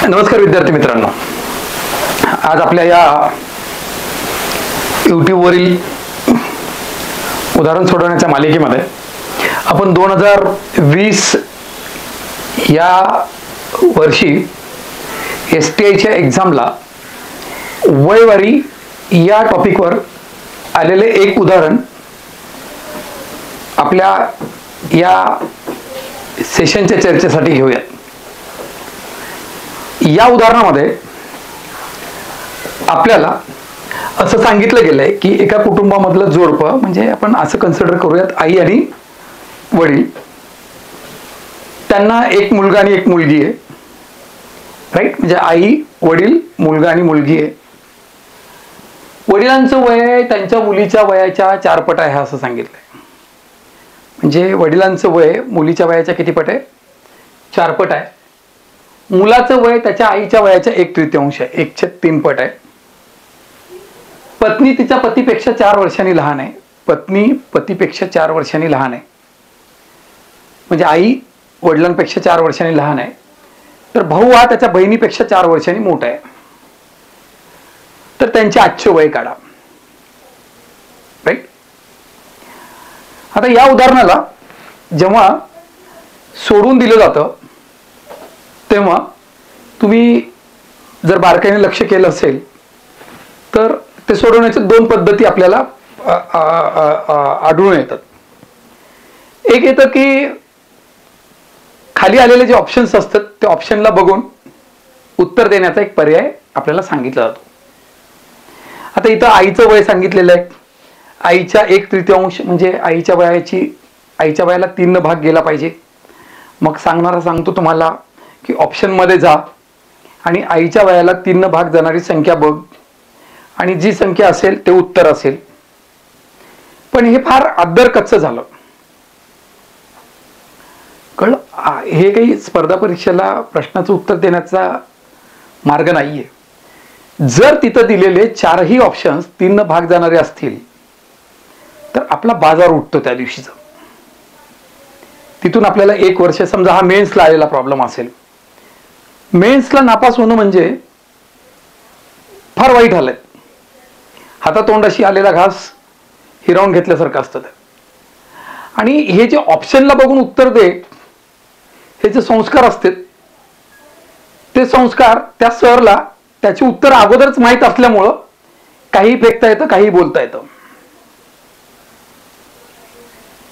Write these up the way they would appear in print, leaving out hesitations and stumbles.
नमस्कार विद्यार्थी मित्रांनो, आज आपल्या या यूट्यूबवरील उदाहरण सोडवण्याच्या मालिकेमध्ये आपण 2020 या वर्षी STIच्या एक्झामला वयवारी या टॉपिकवर आलेले एक उदाहरण आपल्या या सेशनच्या चर्चेसाठी घेऊयात. या उदाहरणामध्ये आपल्याला असं सांगितलं गेलंय की एका कुटुंबामधलं जोडपं, म्हणजे आपण असं कन्सिडर करूयात आई आणि वडील, त्यांना एक मुलगा आणि एक मुलगी आहे. राईट, म्हणजे आई, वडील, मुलगा आणि मुलगी आहे. वडिलांचं वय त्यांच्या मुलीच्या वयाच्या 4 पट आहे असं सांगितलंय. म्हणजे वडिलांचं वय मुलीच्या वयाच्या किती पट आहे? 4 पट आहे. मुलाचं वय त्याच्या आईच्या वयाच्या 1/3 आहे, 1/3 पट आहे. पत्नी तिच्या पतीपेक्षा 4 वर्षांनी लहान आहे. पत्नी पतीपेक्षा 4 वर्षांनी लहान आहे. म्हणजे आई वडिलांपेक्षा 4 वर्षांनी लहान आहे. तर भाऊ हा त्याच्या बहिणीपेक्षा 4 वर्षांनी मोठा आहे. तर त्यांचे आजचे वय काढा. राईट. आता या उदाहरणाला जेव्हा सोडून दिलं जातं तेव्हा तुम्ही जर बारकाईने लक्ष केलं असेल तर ते सोडवण्याच्या 2 पद्धती आपल्याला आढळून येतात. एक येतं की खाली आलेले जे ऑप्शन्स असतात ते ऑप्शनला बघून उत्तर देण्याचा एक पर्याय आपल्याला सांगितला जातो. आता इथं आईचं वय सांगितलेलं आहे. आईच्या 1/3 म्हणजे आईच्या वयाला 3 भाग गेला पाहिजे. मग सांगतो तुम्हाला की ऑप्शनमध्ये जा आणि आईच्या वयाला 3 भाग जाणारी संख्या बघ आणि जी संख्या असेल ते उत्तर असेल. पण हे फार अद्दर कच्चं झालं. कळलं? हे काही स्पर्धा परीक्षेला प्रश्नाचं उत्तर देण्याचा मार्ग नाहीये. जर तिथं दिलेले 4ही ऑप्शन्स 3 भाग जाणारे असतील तर आपला बाजार उठतो त्या दिवशीचा. तिथून आपल्याला 1 वर्ष, समजा हा मेन्सला आलेला प्रॉब्लेम असेल, मेन्सला नापास होणं म्हणजे फार वाईट आलंय. हातातोंडाशी आलेला घास हिरावून घेतल्यासारखं असतं. आणि हे जे ऑप्शनला बघून उत्तर दे, हे जे संस्कार असतात ते संस्कार त्या सरला त्याची उत्तर अगोदरच माहीत असल्यामुळं काही फेकता येतं, काही बोलता येतं.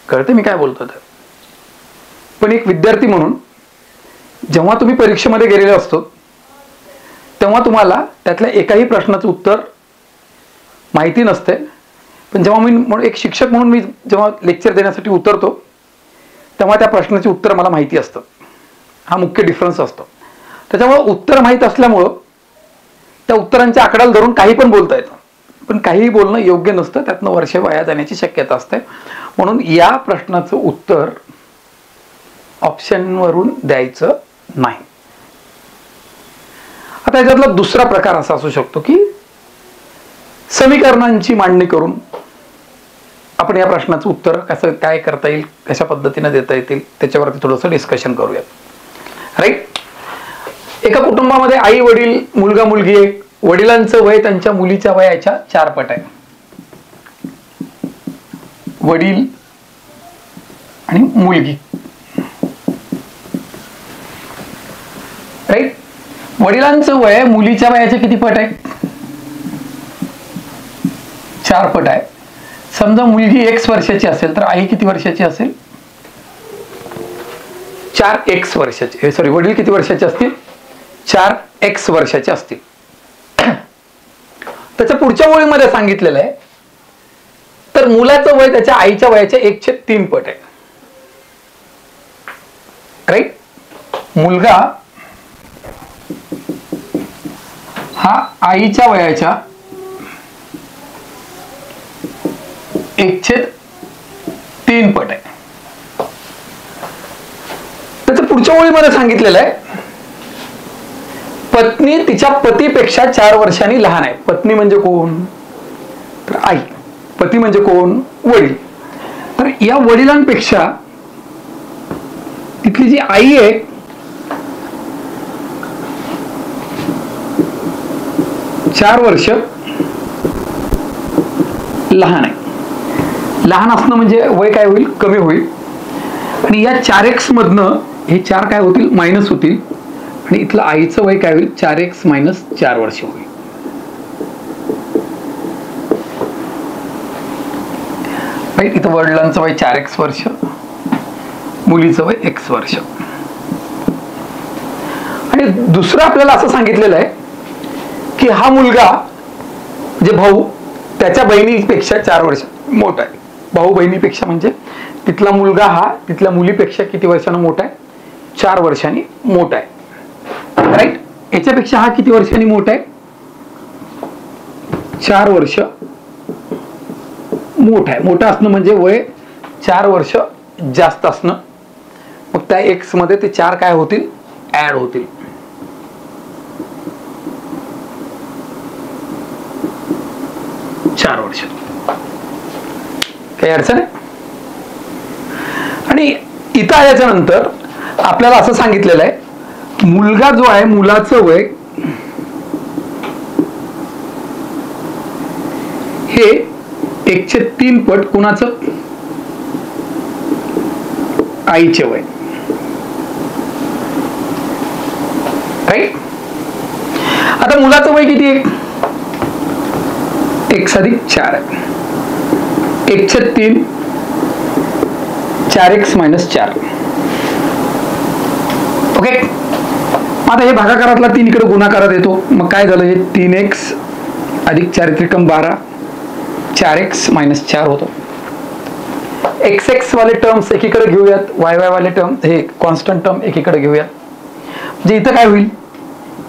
कळते मी काय बोलतो ते? पण एक विद्यार्थी म्हणून जेव्हा तुम्ही परीक्षेमध्ये गेलेले असतो तेव्हा तुम्हाला त्यातल्या एकाही प्रश्नाचं उत्तर माहिती नसते. पण जेव्हा मी एक शिक्षक म्हणून मी जेव्हा लेक्चर देण्यासाठी उतरतो तेव्हा त्या प्रश्नाचे उत्तर मला माहिती असतं. हा मुख्य डिफरन्स असतो. त्याच्यामुळं उत्तर माहीत असल्यामुळं त्या उत्तरांच्या आकड्याला धरून काही पण बोलता येतं. पण काहीही बोलणं योग्य नसतं. त्यातनं वर्षे वाया जाण्याची शक्यता असते. म्हणून या प्रश्नाचं उत्तर ऑप्शनवरून द्यायचं नाही. आता याच्यातला दुसरा प्रकार असा असू शकतो की समीकरणांची मांडणी करून आपण या प्रश्नाचं उत्तर कसं काय करता येईल, कशा पद्धतीने देता येतील त्याच्यावरती थोडंसं डिस्कशन करूयात. राईट. एका कुटुंबामध्ये आई, वडील, मुलगा, मुलगी आहे. वडिलांचं वय त्यांच्या मुलीच्या वयाच्या 4 पट आहे. वडील आणि मुलगी. राईट. वडिलांचं वय मुलीच्या वयाचे किती पट आहे? 4 पट आहे. समजा मुलगी X वर्षाची असेल तर आई किती वर्षाची असेल? 4x वर्षाची. सॉरी, वडील किती वर्षाचे असतील? 4x वर्षाचे असतील. त्याच्या पुढच्या ओळीमध्ये सांगितलेलं आहे तर मुलाचं वय त्याच्या आईच्या वयाच्या 1/3 पट आहे. राईट. मुलगा हा आईच्या वयाच्या 1/3 पट आहे. त्याच्या पुढच्या ओळीमध्ये सांगितलेलं आहे पत्नी तिच्या पतीपेक्षा 4 वर्षांनी लहान आहे. पत्नी म्हणजे कोण? तर आई. पती म्हणजे कोण? वडील. तर या वडिलांपेक्षा तिथली जी आई आहे 4 वर्ष लहान आहे. लहान असणं म्हणजे वय काय होईल, कमी होईल. आणि या 4x मधनं हे 4 काय होतील, मायनस होतील. आणि इथलं आईचं वय काय होईल, 4x मायनस 4 वर्ष होईल. राईट. इथं वडिलांचं वय 4x वर्ष, मुलीचं वय x वर्ष. आणि दुसरं आपल्याला असं सांगितलेलं आहे की हा मुलगा म्हणजे भाऊ त्याच्या बहिणीपेक्षा 4 वर्ष मोठा आहे. भाऊ बहिणीपेक्षा म्हणजे तिथला मुलगा हा तिथल्या मुलीपेक्षा किती वर्षांनी मोठा आहे, 4 वर्षांनी मोठा आहे. राईट. याच्यापेक्षा हा किती वर्षांनी मोठा आहे, 4 वर्ष मोठा आहे. मोठा असणं म्हणजे वय 4 वर्ष जास्त असणं. मग त्या एक्स मध्ये ते 4 काय होतील, ऍड होतील. चार वर्ष. काही अडचण आहे. आणि इथं आल्याच्या नंतर आपल्याला असं सांगितलेलं आहे, मुलगा जो आहे मुलाचं वय हे 1/3 पट कुणाचं, आईचे वय. राईट. आता मुलाचं वय किती आहे, x अधिक 4 आहे. 1/3 4x मायनस 4. ओके. आता हे भागाकारातला 3 इकडे गुणाकारात येतो. मग काय झालं, हे 3x अधिक 4 त्रिकम 12, 4x मायनस 4 होतो. x वाले टर्म्स एकीकडे घेऊयात, y वाले टर्म हे कॉन्स्टंट टर्म एकीकडे घेऊयात. म्हणजे इथं काय होईल,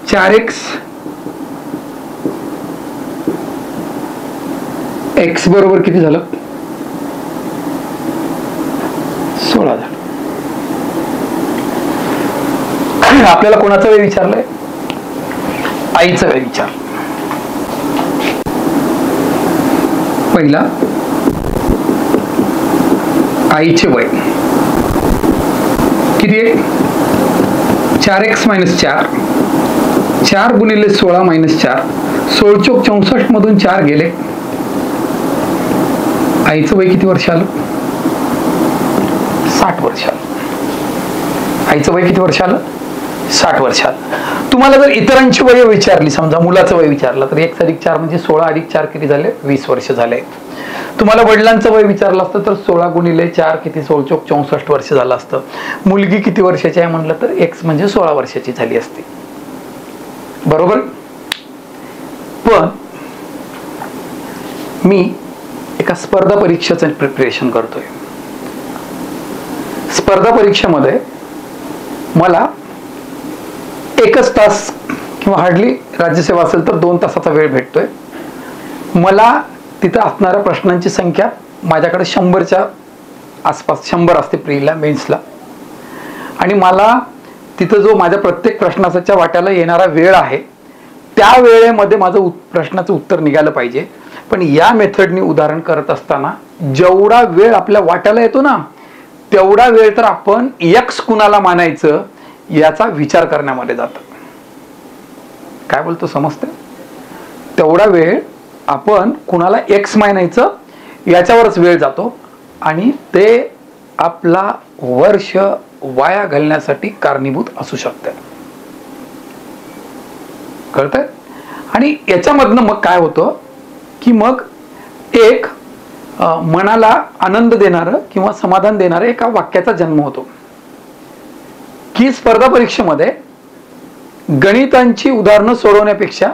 4x x बरोबर किती झालं, 16 झालं. आपल्याला कोणाचं वय विचारलंय, आईचं वय विचारलं. पहिला आईचे वय किती आहे, 4x मायनस 4, 4 गुणिले 16 मायनस 4, 16 चोक 64 मधून 4 गेले. आईचं वय किती वर्ष आलं, 60 वर्ष आलं. आईचं वय किती वर्ष आलं, 60 वर्ष आलं. तुम्हाला जर इतरांची वय विचारली, समजा मुलाचं वय विचारलं, तर 1 अधिक 4 म्हणजे 16 अधिक 4 किती झाले, 20 वर्ष झाले. तुम्हाला वडिलांचं वय विचारलं असतं तर 16 गुणिले 4 किती, 16 चोक 64 वर्ष झालं असतं. मुलगी किती वर्षाची आहे म्हणलं तर x म्हणजे 16 वर्षाची झाली असती. बरोबर. पण मी एका स्पर्धा परीक्षेचं प्रिपरेशन करतोय. स्पर्धा परीक्षेमध्ये मला 1 तास किंवा हार्डली राज्यसेवा असेल तर 2 तासाचा वेळ भेटतोय. मला तिथं असणाऱ्या प्रश्नांची संख्या माझ्याकडे 100च्या आसपास 100 असते प्रीला, मेन्सला. आणि मला तिथं जो माझ्या प्रत्येक प्रश्नाच्या वाट्याला येणारा वेळ आहे त्या वेळेमध्ये माझं प्रश्नाचं उत्तर निघालं पाहिजे. पण या मेथडनी उदाहरण करत असताना जेवढा वेळ आपल्या वाट्याला येतो ना तेवढा वेळ तर आपण x कुणाला मानायचं याचा विचार करण्यामध्ये जातं. काय बोलतो समजते, तेवढा वेळ आपण कुणाला x मानायचं याच्यावरच वेळ जातो आणि ते आपला वर्ष वाया घालण्यासाठी कारणीभूत असू शकते. कळतंय. आणि याच्यामधनं मग काय होतं की मग एक मनाला आनंद देणारं किंवा समाधान देणारं एका वाक्याचा जन्म होतो की स्पर्धा परीक्षेमध्ये गणितांची उदाहरणं सोडवण्यापेक्षा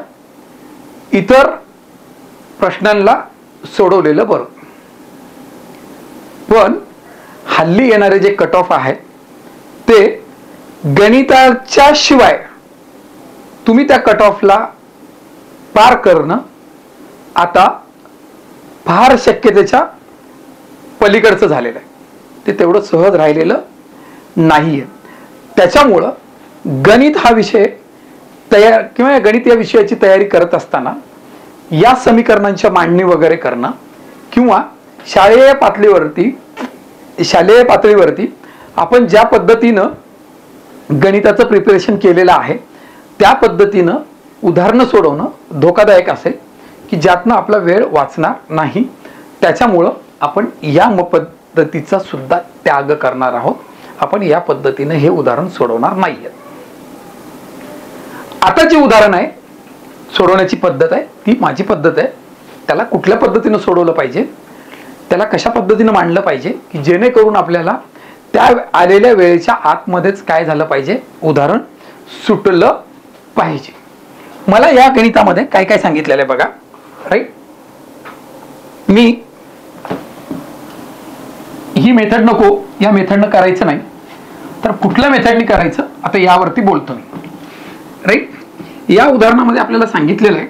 इतर प्रश्नांना सोडवलेलं बरं. पण हल्ली येणारे जे कट ऑफ आहेत ते गणिताच्या शिवाय तुम्ही त्या कट ऑफला पार करणं आता फार शक्यतेच्या पलीकडचं झालेलं आहे. ते तेवढं सहज राहिलेलं नाहीये. त्याच्यामुळं गणित हा विषय तयार किंवा गणित या विषयाची तयारी करत असताना या समीकरणांच्या मांडणी वगैरे करणं किंवा शालेय पातळीवरती आपण ज्या पद्धतीनं गणिताचं प्रिपरेशन केलेलं आहे त्या पद्धतीनं उदाहरणं सोडवणं धोकादायक असेल की ज्यातनं आपला वेळ वाचणार नाही. त्याच्यामुळं आपण या पद्धतीचा सुद्धा त्याग करणार आहोत. आपण या पद्धतीने हे उदाहरण सोडवणार नाहीये. आता जे उदाहरण आहे सोडवण्याची पद्धत आहे ती माझी पद्धत आहे. त्याला कुठल्या पद्धतीनं सोडवलं पाहिजे, त्याला कशा पद्धतीनं मांडलं पाहिजे की जेणेकरून आपल्याला त्या आलेल्या वेळेच्या आतमध्येच काय झालं पाहिजे, उदाहरण सुटलं पाहिजे. मला या गणितामध्ये काय काय सांगितलेलं आहे बघा. राईट, मी ही मेथड नको, या मेथडनं करायचं नाही तर कुठल्या मेथडने करायचं आता यावरती बोलतो मी. राईट, या उदाहरणामध्ये आपल्याला सांगितलेलं आहे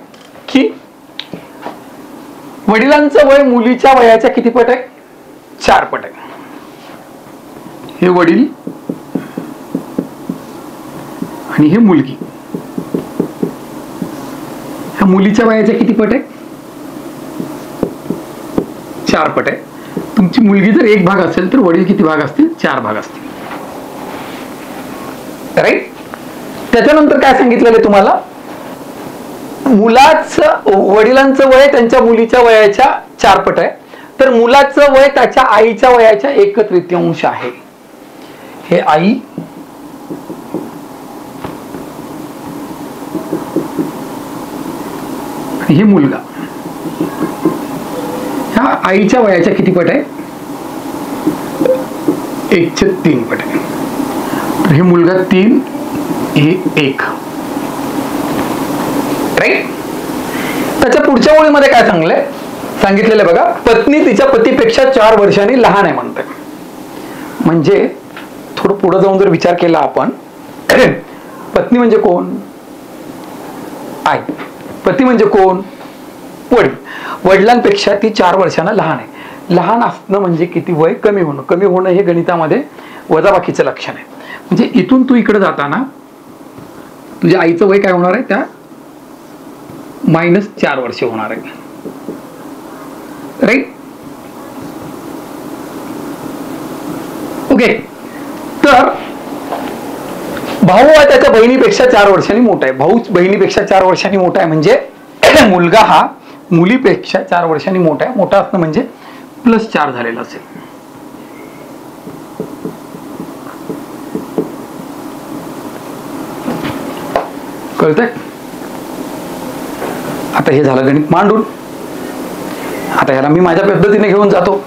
की वडिलांचं वय मुलीच्या वयाच्या किती पट आहे, 4 पट आहे. हे वडील आणि हे मुलगी, ह्या मुलीच्या वयाच्या किती पट आहे, 4 पट आहे. तुमची मुलगी जर 1 भाग असेल तर वडील किती भाग असतील, 4 भाग असतील. राईट, त्याच्यानंतर काय सांगितलेलं आहे तुम्हाला, वडिलांचं वय त्यांच्या मुलीच्या वयाच्या 4 पट आहे तर मुलाचं वय त्याच्या आईच्या वयाच्या 1/3 आहे. हे आई आणि हे मुलगा, ह्या आईच्या वयाच्या किती पट आहे, 1/3 पट आहे. तर हे मुलगा 3, हे 1. राईट, त्याच्या पुढच्या ओळीमध्ये काय सांगितलेलं बघा, पत्नी तिच्या पतीपेक्षा 4 वर्षांनी लहान आहे म्हणते. म्हणजे थोडं पुढे जाऊन जर विचार केला आपण, पत्नी म्हणजे कोण, आई. पती म्हणजे कोण, वडील. वडिलांपेक्षा ती 4 वर्षांना लहान आहे. लहान असणं म्हणजे किती, वय कमी होणं. कमी होणं हे गणितामध्ये वजाबाकीचं लक्षण आहे. म्हणजे इथून तू इकडे जाताना तुझ्या आईचं वय काय होणार आहे, त्या -4 वर्ष होणार आहे. Right, okay. तर भाऊ आहे त्याच्या बहिणीपेक्षा 4 वर्षांनी मोठा आहे. भाऊ बहिणीपेक्षा 4 वर्षांनी मोठा आहे म्हणजे मुलगा हा मुलीपेक्षा 4 वर्षांनी मोठा आहे. मोठा असणं म्हणजे +4 झालेला असेल. कळतंय? आता हे झालं गणित मांडून. आता ह्याला मी माझ्या पद्धतीने घेऊन जातो.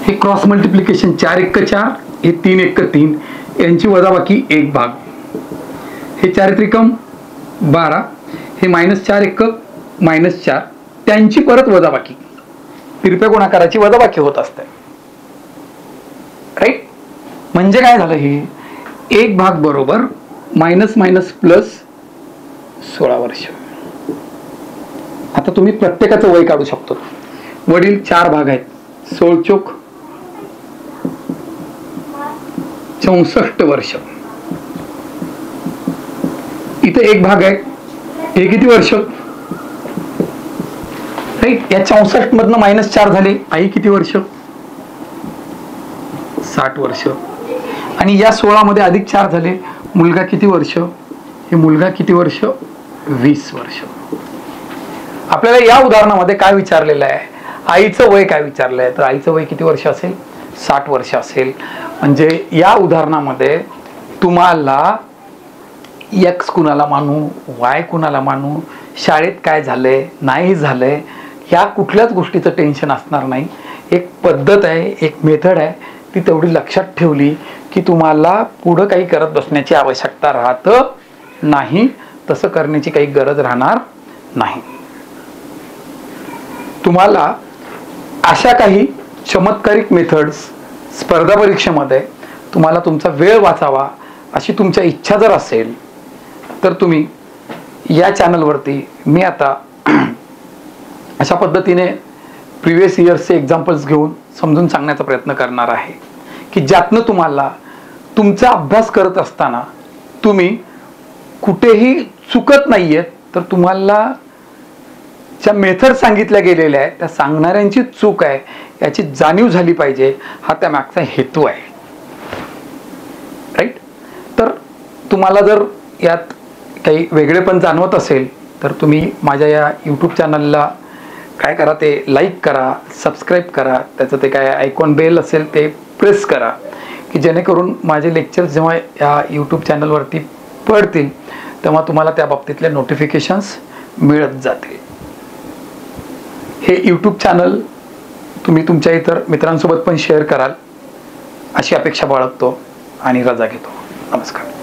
हे क्रॉस मल्टिप्लिकेशन, 4 × 4, हे 3 × 3, यांची वजाबाकी 1 भाग. हे 4 त्रिकम 12, हे -4 × -4, त्यांची परत वजाबाकी. तिरप्या गुणाकाराची वजाबाकी होत असते. राईट, म्हणजे काय झालं, हे 1 भाग बरोबर -16 वर्ष. आता तुम्ही प्रत्येकाचं वय काढू शकतो. वडील 4 भाग आहेत, 16 चोक 64 वर्ष. इथे 1 भाग आहे, हे किती वर्ष, राईट. या 64 मधनं -4 झाले, आई किती वर्ष, 60 वर्ष. आणि या 16 मध्ये +4 झाले, मुलगा किती वर्ष, हे मुलगा किती वर्ष, 20 वर्ष. आपल्याला या उदाहरणामध्ये काय विचारलेलं आहे, आईचं वय काय विचारलं आहे. तर आईचं वय किती वर्ष असेल, 60 वर्ष असेल. म्हणजे या उदाहरणामध्ये तुम्हाला X कुणाला मानू, Y कुणाला मानू, शाळेत काय झालंय नाही झालंय, ह्या कुठल्याच गोष्टीचं टेन्शन असणार नाही. एक पद्धत आहे, एक मेथड आहे, ती तेवढी लक्षात ठेवली की तुम्हाला पुढं काही करत बसण्याची आवश्यकता राहत नाही. तसं करण्याची काही गरज राहणार नाही. तुम्हाला अशा काही चमत्कारिक मेथड्स स्पर्धा परीक्षेमध्ये तुम्हाला तुमचा वेळ वाचावा अशी तुमच्या इच्छा जर असेल तर तुम्ही या चॅनलवरती मी आता अशा पद्धतीने प्रिव्हियस इयर्सचे एक्झाम्पल्स घेऊन समजून सांगण्याचा प्रयत्न करणार आहे की ज्यातनं तुम्हाला तुमचा अभ्यास करत असताना तुम्ही कुठेही चुकत नाहीयेत. तर तुम्हाला ज्या मेथड सांगितल्या गेलेल्या आहेत त्या सांगणाऱ्यांची चूक आहे याची जाणीव झाली पाहिजे, हा त्या मागचा हेतू आहे. राईट. तर तुम्हाला जर यात काही वेगळेपण जाणवत असेल तर तुम्ही माझ्या या यूट्यूब चॅनलला काय करा, ते लाईक करा, सबस्क्राईब करा, त्याचं ते काय आयकॉन बेल असेल ते प्रेस करा, की जेणेकरून माझे लेक्चर्स जेव्हा या यूट्यूब चॅनलवरती पडतील तेव्हा तुम्हाला त्या बाबतीतले नोटिफिकेशन्स मिळत जातील. हे यूट्यूब चॅनल तुम्ही तुमच्या इतर मित्रांसोबत पण शेअर कराल अशी अपेक्षा बाळगतो आणि रजा घेतो. नमस्कार.